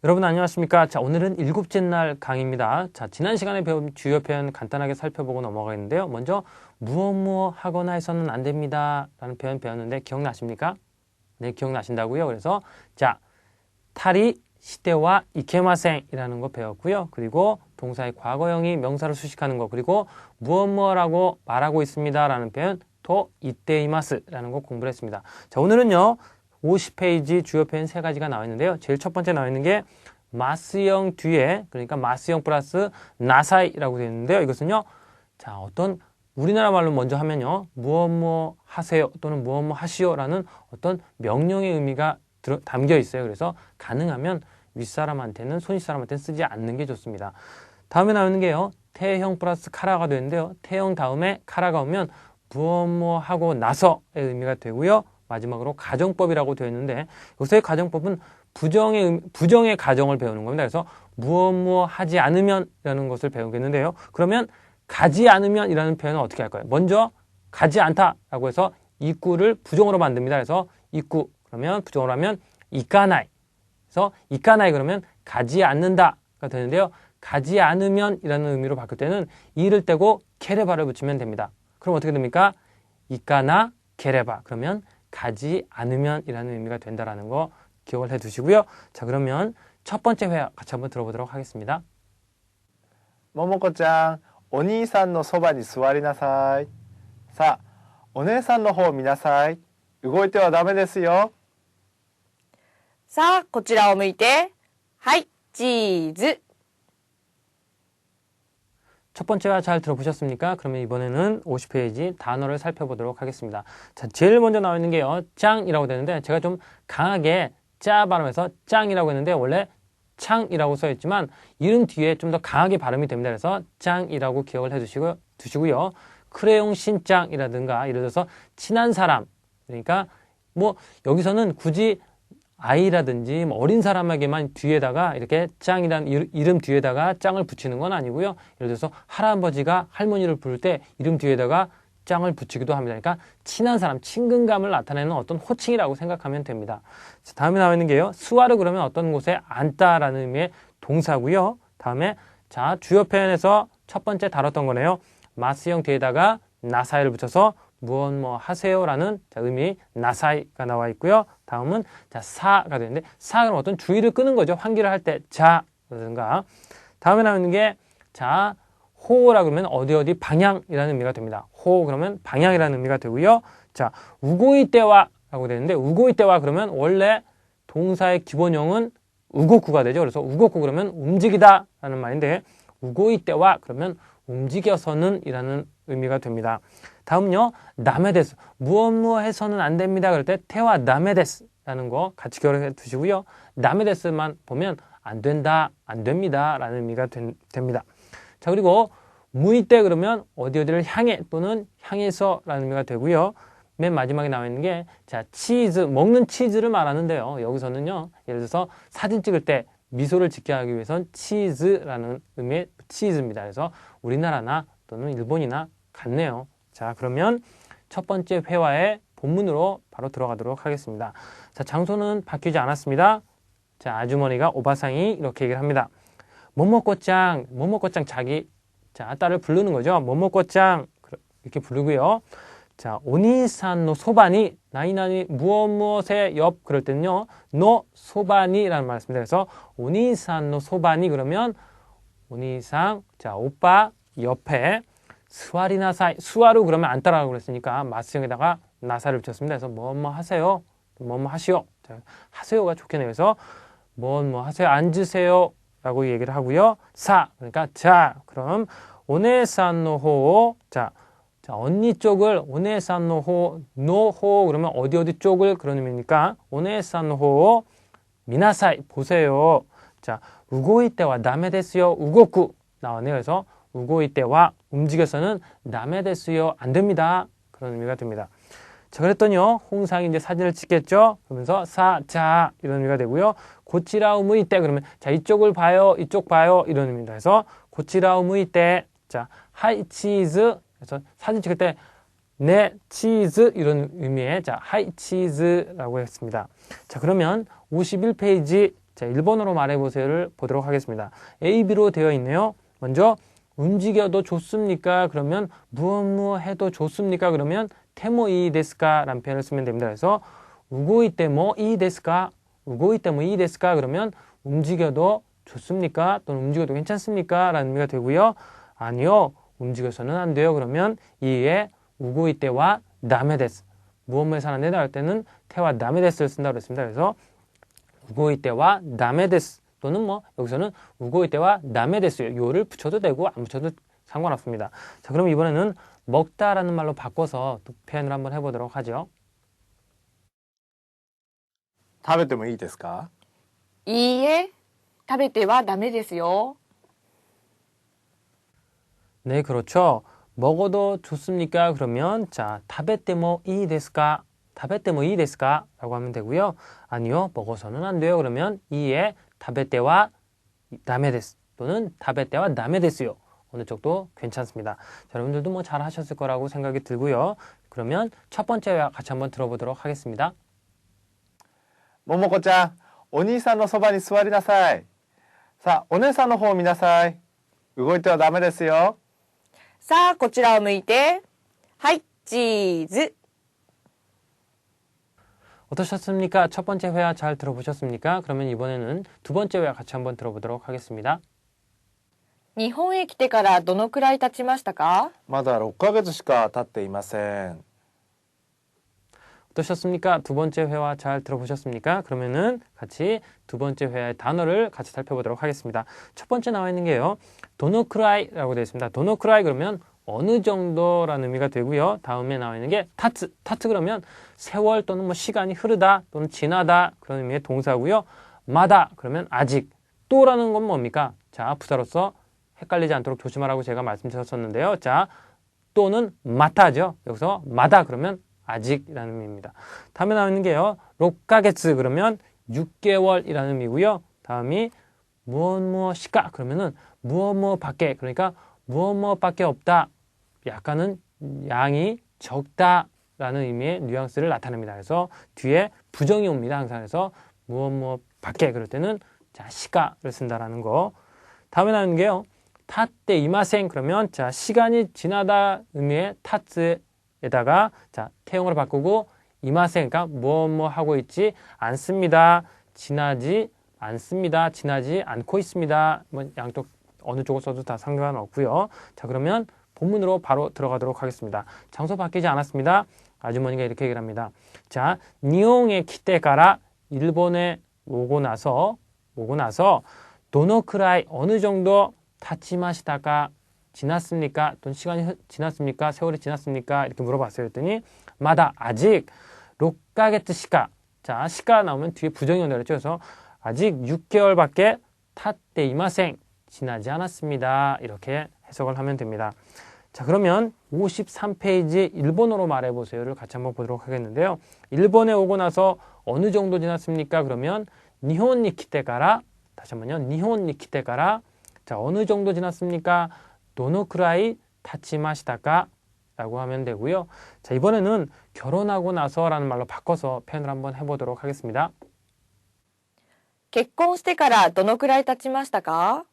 여러분 안녕하십니까? 자, 오늘은 일곱째 날 강의입니다. 자, 지난 시간에 배운 주요 표현 간단하게 살펴보고 넘어가겠는데요. 먼저 무엇 하거나 해서는 안 됩니다 라는 표현 배웠는데 기억나십니까? 네, 기억나신다고요? 그래서 자, 타리 시대와 이케마생이라는 거 배웠고요. 그리고 동사의 과거형이 명사를 수식하는 거, 그리고 무엇라고 말하고 있습니다 라는 표현 토 이때이마스라는 거 공부를 했습니다. 자, 오늘은요 50페이지 주요 표현 3가지가 나와 있는데요. 제일 첫 번째 나와 있는 게 마스형 뒤에, 그러니까 마스형 플러스 나사이라고 되어 있는데요. 이것은요, 자, 어떤 우리나라 말로 먼저 하면요, 무엇 하세요 또는 무엇 하시오라는 어떤 명령의 의미가 담겨 있어요. 그래서 가능하면 윗사람한테는 손윗사람한테는 쓰지 않는 게 좋습니다. 다음에 나오는 게요, 태형 플러스 카라가 되는데요. 태형 다음에 카라가 오면 무엇 하고 나서의 의미가 되고요. 마지막으로 가정법이라고 되어 있는데, 여기서의 가정법은 부정의 가정을 배우는 겁니다. 그래서 무엇 하지 않으면 이라는 것을 배우겠는데요. 그러면 가지 않으면 이라는 표현은 어떻게 할까요? 먼저 가지 않다라고 해서 이꾸를 부정으로 만듭니다. 그래서 이꾸 그러면 부정으로 하면 이까나이. 그래서 이까나이 그러면 가지 않는다가 되는데요. 가지 않으면 이라는 의미로 바뀔 때는 이를 떼고 케레바를 붙이면 됩니다. 그럼 어떻게 됩니까? 이까나 케레바. 그러면 가지 않으면 이라는 의미가 된다라는 거 기억을 해 두시고요. 자, 그러면 첫 번째 회화 같이 한번 들어보도록 하겠습니다. 모모코ちゃん、お兄さんのそばに座りなさい。さあ、お姉さんの方を見なさい。動いてはダメですよ。さあ、こちらを向いて。はい、チーズ。 첫 번째 회화 잘 들어보셨습니까? 그러면 이번에는 50페이지 단어를 살펴보도록 하겠습니다. 자, 제일 먼저 나와 있는 게요, 짱이라고 되는데, 제가 좀 강하게 짜 발음해서 짱이라고 했는데 원래 창이라고 써 있지만 이름 뒤에 좀 더 강하게 발음이 됩니다. 그래서 짱이라고 기억을 해 두시고요. 크레용 신짱이라든가 예를 들어서 친한 사람, 그러니까 뭐 여기서는 굳이 아이라든지 뭐 어린 사람에게만 뒤에다가 이렇게 짱이라는 이름 뒤에다가 짱을 붙이는 건 아니고요. 예를 들어서 할아버지가 할머니를 부를 때 이름 뒤에다가 짱을 붙이기도 합니다. 그러니까 친한 사람, 친근감을 나타내는 어떤 호칭이라고 생각하면 됩니다. 자, 다음에 나와 있는 게요, 스와르 그러면 어떤 곳에 앉다라는 의미의 동사고요. 다음에 자, 주요 표현에서 첫 번째 다뤘던 거네요. 마스형 뒤에다가 나사이를 붙여서 무엇 하세요라는 의미 나사이가 나와 있고요. 다음은 자, 사가 되는데, 사는 어떤 주의를 끄는 거죠. 환기를 할 때 자라든가. 다음에 나오는 게 자, 호라 그러면 어디 방향이라는 의미가 됩니다. 호 그러면 방향이라는 의미가 되고요. 자, 우고이 때와라고 되는데, 우고이 때와 그러면 원래 동사의 기본형은 우고쿠가 되죠. 그래서 우고쿠 그러면 움직이다라는 말인데, 우고이 때와 그러면 움직여서는 이라는 의미가 됩니다. 다음은요, 나메데스. 무엇 해서는 안 됩니다. 그럴 때 테와 나메데스라는 거 같이 기억해 두시고요. 나메데스만 보면 안 된다, 안 됩니다 라는 의미가 됩니다. 자, 그리고 무이때 그러면 어디를 향해 또는 향해서 라는 의미가 되고요. 맨 마지막에 나와 있는 게 자, 치즈, 먹는 치즈를 말하는데요. 여기서는요, 예를 들어서 사진 찍을 때 미소를 짓게 하기 위해선 치즈라는 의미의 치즈입니다. 그래서 우리나라나 또는 일본이나 같네요. 자, 그러면 첫 번째 회화의 본문으로 바로 들어가도록 하겠습니다. 자, 장소는 바뀌지 않았습니다. 자, 아주머니가 오바상이 이렇게 얘기를 합니다. 모모코짱 자기 자, 딸을 부르는 거죠. 모모코짱 이렇게 부르고요. 자, 오니산노 소바니 나이나니 무엇의 옆 그럴 때는요, 노 소바니라는 말을 씁니다. 그래서 오니산노 소바니 그러면 오니상, 자, 오빠 옆에 스와리나사이, 스와루 그러면 앉다라고 그랬으니까 마스형에다가 나사를 붙였습니다. 그래서 뭐뭐 하세요, 뭐뭐 하시오. 자, 하세요가 좋겠네요. 그래서 뭐뭐 하세요, 앉으세요 라고 얘기를 하고요. 사, 그러니까 자, 그럼 오네산노호, 자, 언니 쪽을 오네산노호, 노호 그러면 어디 쪽을 그런 의미니까 오네산노호 미나사이 보세요. 자, 우고이 때와 남에 데스요 우고쿠 나왔네요. 그래서 우고이 때와 움직여서는 남에 데스요 안 됩니다. 그런 의미가 됩니다. 자, 그랬더니요, 홍상이 이제 사진을 찍겠죠. 그러면서 사, 자 이런 의미가 되고요. 고치라우무이 때 그러면 자, 이쪽을 봐요, 이쪽 봐요 이런 의미입니다. 그래서 고치라우무이 때, 자, 하이 치즈. 그래서 사진 찍을 때 네 치즈 이런 의미의 자, 하이 치즈라고 했습니다. 자, 그러면 51페이지 자, 일본어로 말해보세요를 보도록 하겠습니다. A, B로 되어 있네요. 먼저 움직여도 좋습니까? 그러면 무엇 해도 좋습니까? 그러면 테모 이 데스까? 라는 표현을 쓰면 됩니다. 그래서 우고이테모 이 데스까? 우고이테모 이 데스까? 그러면 움직여도 좋습니까? 또는 움직여도 괜찮습니까? 라는 의미가 되고요. 아니요. 움직여서는 안 돼요. 그러면 이에 우고이테와 다메데스. 무엇을 해서 안 된다 할 때는 테와 다메데스를 쓴다고 그랬습니다. 그래서 우고이테와 다메데스 또는 뭐 여기서는 우고이테와 다메데스 요를 붙여도 되고 안 붙여도 상관없습니다. 자, 그럼 이번에는 먹다라는 말로 바꿔서 또 표현을 한번 해보도록 하죠. 食べてもいいですか？いいえ、食べてはダメですよ。 네, 그렇죠. 먹어도 좋습니까? 그러면 자, 타베테모 이 데스까? 타베테모 이 데스까? 라고 하면 되고요. 아니요, 먹어서는 안 돼요. 그러면 이에 타베테와 다메데스 또는 타베테와 다메데스요. 어느 쪽도 괜찮습니다. 자, 여러분들도 뭐 잘 하셨을 거라고 생각이 들고요. 그러면 첫 번째 회화 같이 한번 들어보도록 하겠습니다. ももこちゃん、お兄さんのそばに座りなさい。さあ、お姉さんの方を見なさい。動いてはダメですよ。さあ、こちらを向いて。はい、チーズ。 어떠셨습니까? 첫 번째 회화 잘 들어보셨습니까? 그러면 이번에는 두 번째 회화 같이 한번 들어보도록 하겠습니다. 日本へ来てからどのくらい経ちましたか？まだ6ヶ月しか経っていません。 어떠셨습니까? 두 번째 회화 잘 들어보셨습니까? 그러면은 같이 두 번째 회화의 단어를 같이 살펴보도록 하겠습니다. 첫 번째 나와 있는 게요. 도노크라이라고 되어 있습니다. 도노크라이 그러면 어느 정도라는 의미가 되고요. 다음에 나와 있는 게 타츠. 타츠 그러면 세월 또는 뭐 시간이 흐르다 또는 지나다 그런 의미의 동사고요. 마다 그러면 아직. 또라는 건 뭡니까? 자, 부사로서 헷갈리지 않도록 조심하라고 제가 말씀드렸었는데요. 자, 또는 마타죠. 여기서 마다 그러면 아직이라는 의미입니다. 다음에 나오는 게요. 록가게츠 그러면 6개월이라는 의미고요. 다음이 무엇무엇이까 그러면은 무엇무엇밖에 그러니까 무엇무엇밖에 없다. 약간은 양이 적다라는 의미의 뉘앙스를 나타냅니다. 그래서 뒤에 부정이 옵니다. 항상 해서 무엇무엇밖에 그럴 때는 자 시가를 쓴다라는 거. 다음에 나오는 게요. 타때 이마생 그러면 자 시간이 지나다 의미의 타츠에다가 자 태용으로 바꾸고 이마생 그러니까 뭐 하고 있지 않습니다. 지나지 않습니다. 지나지 않고 있습니다. 뭐 양쪽 어느 쪽을 써도 다 상관없고요. 자 그러면 본문으로 바로 들어가도록 하겠습니다. 장소 바뀌지 않았습니다. 아주머니가 이렇게 얘기를 합니다. 자 니온에 키테가라 일본에 오고 나서 도노크라이 어느 정도 타치마시다가 지났습니까? 또는 시간이 지났습니까? 세월이 지났습니까? 이렇게 물어봤어요. 그랬더니 마다 아직 록가게트 시가 자 시가 나오면 뒤에 부정이 온다 그랬죠. 그래서 아직 6개월밖에 타때 이마생 지나지 않았습니다. 이렇게 해석을 하면 됩니다. 자 그러면 53페이지 일본어로 말해보세요를 같이 한번 보도록 하겠는데요. 일본에 오고 나서 어느 정도 지났습니까? 그러면 니혼 니키테가라 다시 한번요. 니혼 니키테가라 자 어느 정도 지났습니까? 도노크라이 타치마시다까 라고 하면 되고요. 자 이번에는 결혼하고 나서라는 말로 바꿔서 표현을 한번 해보도록 하겠습니다. 結婚してからどのくらい経ちましたか？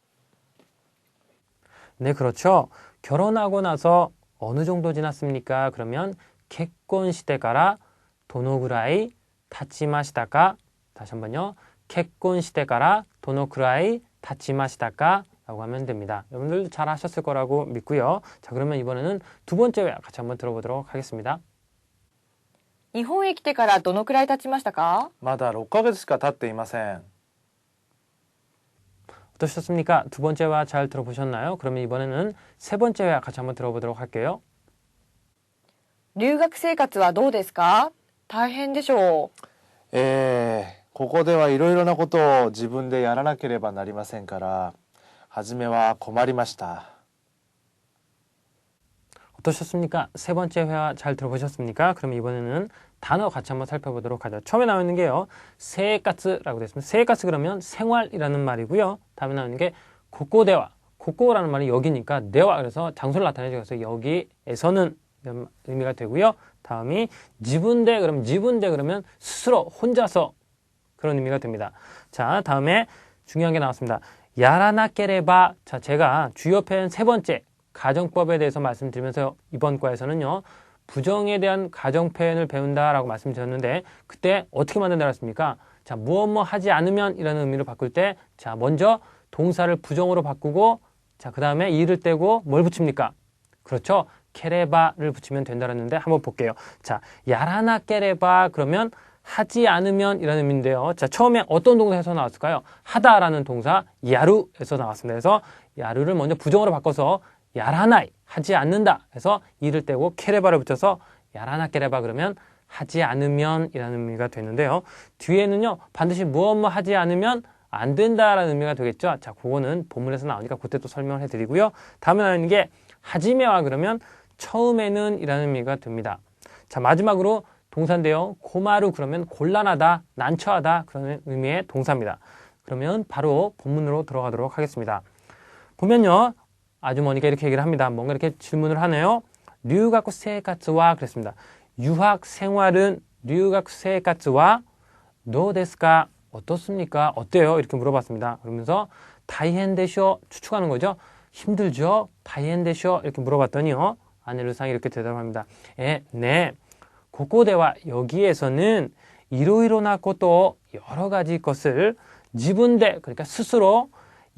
네, 그렇죠. 결혼하고 나서 어느 정도 지났습니까? 그러면結婚してからどのぐらい経ちましたか? 다시 한번요. 結婚してからどのくらい経ちましたか? 라고 하면 됩니다. 여러분들 잘 하셨을 거라고 믿고요. 자, 그러면 이번에는 두 번째 회화 같이 한번 들어보도록 하겠습니다. 日本へ来てからどのくらい経ちましたか？まだ6ヶ月しか経っていません。 어떠셨습니까? 두 번째 회화 잘 들어보셨나요? 그러면 이번에는 세 번째 회화 같이 한번 들어보도록 할게요. 留学生活はどうですか？大変でしょう。ここではいろいろなことを自分でやらなければなりませんから初めは困りました。 어떠셨습니까? 세 번째 회화 잘 들어보셨습니까? 그럼 이번에는 단어 같이 한번 살펴보도록 하죠. 처음에 나오는 게요. 세가츠라고 되어 있습니다. 세가츠 그러면 생활이라는 말이고요. 다음에 나오는 게 고코대화. 고코라는 말이 여기니까 대화 그래서 장소를 나타내죠. 그래서 여기에서는 이런 의미가 되고요. 다음이 지분대 그러면 스스로 혼자서 그런 의미가 됩니다. 자, 다음에 중요한 게 나왔습니다. 야라나케레바. 자, 제가 주요 표현 세 번째 가정법에 대해서 말씀드리면서 이번 과에서는요. 부정에 대한 가정 표현을 배운다라고 말씀드렸는데 그때 어떻게 만든다고 했습니까? 자, 무엇 하지 않으면 이라는 의미로 바꿀 때 자, 먼저 동사를 부정으로 바꾸고 자, 그 다음에 이를 떼고 뭘 붙입니까? 그렇죠. 케레바를 붙이면 된다는데 한번 볼게요. 자, 야라나 케레바 그러면 하지 않으면 이라는 의미인데요. 자, 처음에 어떤 동사에서 나왔을까요? 하다라는 동사 야루에서 나왔습니다. 그래서 야루를 먼저 부정으로 바꿔서 야라나이 하지 않는다 해서 이를 떼고 케레바를 붙여서 야라나 케레바 그러면 하지 않으면 이라는 의미가 되는데요. 뒤에는요 반드시 무엇 하지 않으면 안 된다라는 의미가 되겠죠. 자, 그거는 본문에서 나오니까 그때 또 설명을 해드리고요. 다음에 나오는 게 하지메와 그러면 처음에는 이라는 의미가 됩니다. 자, 마지막으로 동사인데요. 고마루 그러면 곤란하다, 난처하다 그런 의미의 동사입니다. 그러면 바로 본문으로 들어가도록 하겠습니다. 보면요. 아주머니가 이렇게 얘기를 합니다. 뭔가 이렇게 질문을 하네요. 류각 생활와 그랬습니다. 유학 생활은 류각 생활와 노데스까 어떻습니까? 어때요? 이렇게 물어봤습니다. 그러면서 다이헨데쇼 추측하는 거죠. 힘들죠? 다이헨데쇼 이렇게 물어봤더니요. 아내르상이 이렇게 대답합니다. 네. 고코대와 여기에서는 이로이로나 것도 여러 가지 것을 지분대 그러니까 스스로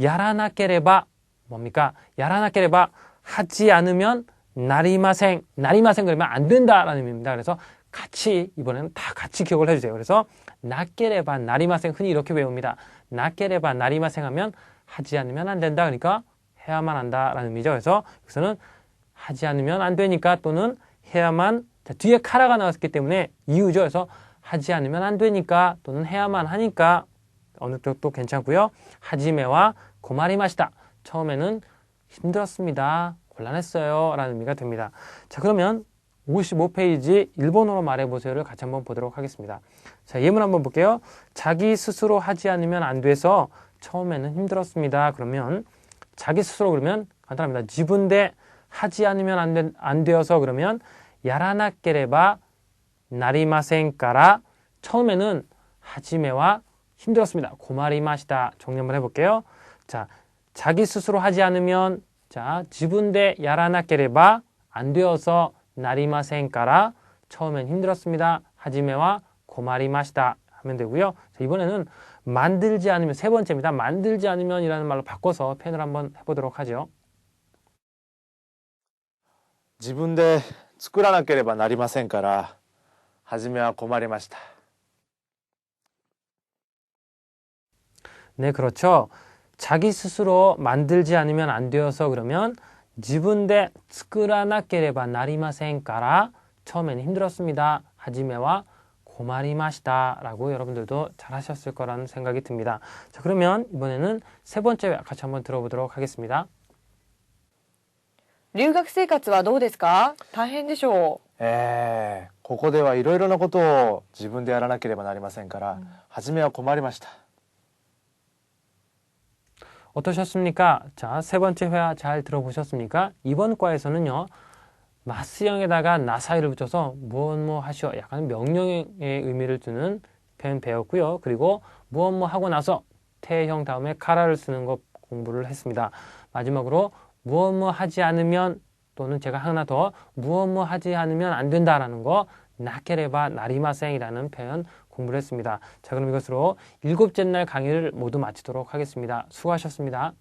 야라나케레바 뭡니까? 야라나케레바 하지 않으면 나리마생 그러면 안 된다라는 의미입니다. 그래서 같이 이번에는 다 같이 기억을 해주세요. 그래서 나케레바 나리마생 흔히 이렇게 외웁니다. 나케레바 나리마생 하면 하지 않으면 안 된다. 그러니까 해야만 한다라는 의미죠. 그래서 여기서는 하지 않으면 안 되니까 또는 해야만 자, 뒤에 카라가 나왔기 때문에 이유죠. 그래서 하지 않으면 안 되니까 또는 해야만 하니까 어느 쪽도 괜찮고요. 하지메와 고마리마시다. 처음에는 힘들었습니다. 곤란했어요. 라는 의미가 됩니다. 자, 그러면 55페이지 일본어로 말해보세요를 같이 한번 보도록 하겠습니다. 자, 예문 한번 볼게요. 자기 스스로 하지 않으면 안 돼서 처음에는 힘들었습니다. 그러면 자기 스스로 그러면 간단합니다. 지분대 하지 않으면 안 되어서 그러면 야라나케레바 나리마센까라 처음에는 하지메와 힘들었습니다. 고마리마시다. 정리 한번 해볼게요. 자, 자기 스스로 하지 않으면 자, 지분대 야라나케레바 안 되어서 나리마센까라 처음엔 힘들었습니다. 하지메와 고마리마시다 하면 되고요. 자, 이번에는 만들지 않으면 세 번째입니다. 만들지 않으면 이라는 말로 바꿔서 표현을 한번 해보도록 하죠. 自分で作らなければなりませんから初めは困りました 네, 그렇죠. 자기 스스로 만들지 않으면 안 되어서 그러면 지분대 스쿠라나케레바 나리마센까라 처음에는 힘들었습니다. 하지메와 고마리마시다 라고 여러분들도 잘 하셨을 거라는 생각이 듭니다. 자, 그러면 이번에는 세 번째 같이 한번 들어보도록 하겠습니다. 留学生活はどうですか？大変でしょここではいろいろなことを自分でやらなければなりませんから、初めは困りました 어떠셨습니까? 자, 세 번째 회화 잘 들어보셨습니까? 이번 과에서는요. 마스형에다가 나사이를 붙여서 무엇 하시오 약간 명령의 의미를 두는 표현 배웠고요. 그리고 무엇 하고 나서 태형 다음에 카라를 쓰는 것 공부를 했습니다. 마지막으로 무엇 하지 않으면 또는 제가 하나 더 무엇 하지 않으면 안 된다라는 거 나케레바 나리마생이라는 표현 공부를 했습니다. 자, 그럼 이것으로 7째 날 강의를 모두 마치도록 하겠습니다. 수고하셨습니다.